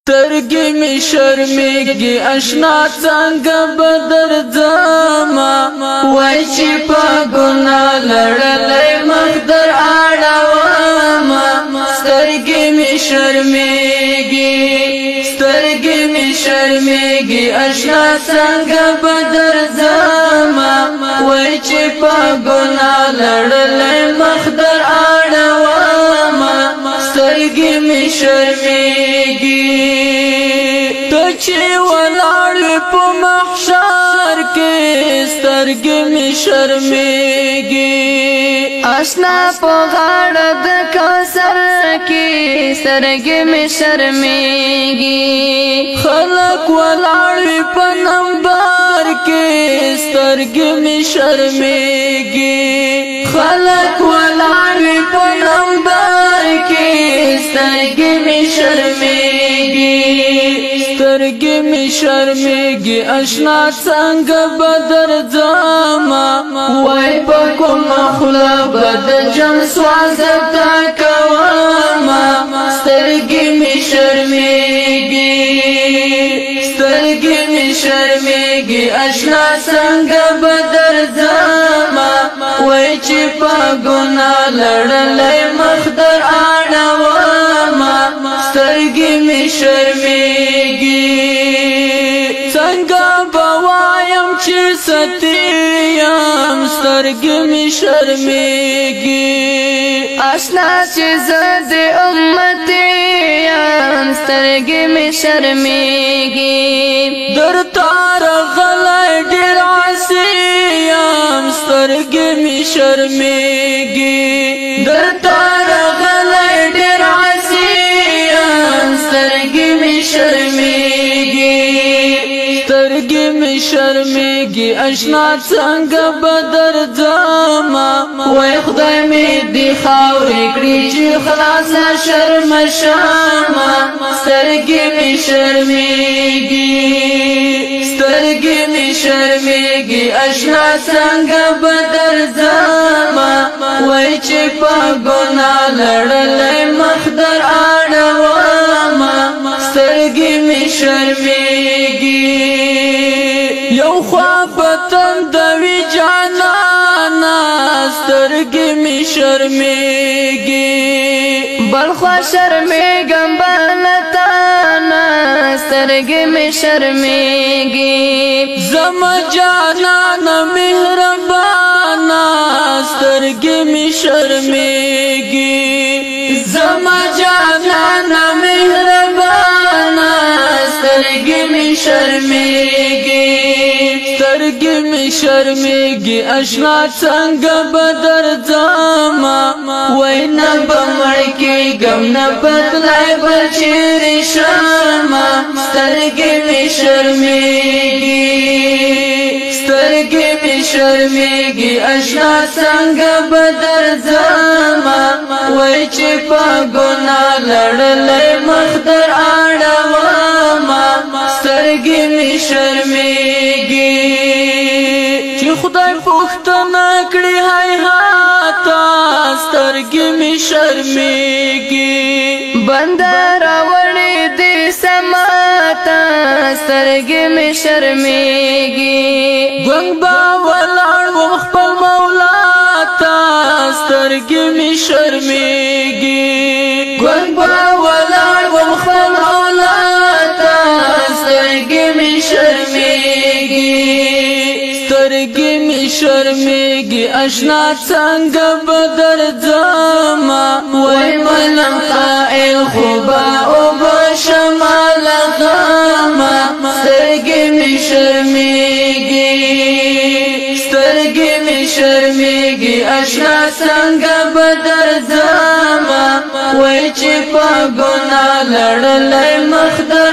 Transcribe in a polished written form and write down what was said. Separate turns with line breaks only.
سترګې می شرمېږي اشنا څنګه بدر ځما وای چې په ګناه لړلې مخ در اړوم سترګې می شرمېږي اشنا څنګه بدر ځما وای چې په ګناه لړلې مخ در اړوم سترګې می شرمېږي چې ولاړ په محشر کې سترګې می شرمېږي
آشنا په غاړه د کوثر کې سترګې می شرمېږي
خلک ولاړ په نمبر کې سترګې می شرمېږي خلک ولاړ په نمبر کې سترګې می شرمېږي سترګې می شرمېږي اشنا څنګه بدر ځما وای په کوم خوله بد جم سوازتا کوم سترګې می شرمېږي اشنا څنګه بدر ځما وای چې په ګناه لړلې مخ در اړوم سترګې می شرمېږي څنګه بوایم چې ستیم سترګې می شرمېږي
آشنا چې زه د امت یم سترګې می شرمېږي
درته راغلی ډېر عاصي یم سترګې می شرمېږي درته راغلی ډېر عاصي یم سترګې می شرمېږي اشنا څنګه بدر ځما وای خدای می دی خاورې کړي چې خلاصه شرم شمه سترګې می شرمېږي اشنا څنګه بدر ځما وای چې په ګناه لړلې مخ در اړوم سترګې می شرمېږي یو خوا پتن دوی جانانا سترګې می شرمېږي
بل خوا شرمېږم بلتانا سترګې می شرمېږي
زما جانانا مهربانا سترګې می شرمېږي زما جانانا مهربانا سترګې می شرمېږي اشنا څنګه بدر ځما وای نه بمړ کېږم نه بدلای بچېرې شمه سترګې می شرمېږي اشنا څنګه بدر ځما وای چې په ګناه لړلې مخ در اړوم سترګې می شرمېږي چې خدای پوښتنه کړي هیهاته سترګې می شرمېږي
بنده راوړې دې سماته سترګې می شرمېږي
ګونګ به ولاړ وم خپل مولا ته سترګې می شرمېږي ګونګ به ولاړ وم خپل مولا ته سترګې می شرمېږي اشنا څنګه بدر ځما وای ملم قائل خوبا او بشمال غما سترګې می شرمېږي اشنا څنګه بدر ځما وای چې په ګناه لړلې مخ در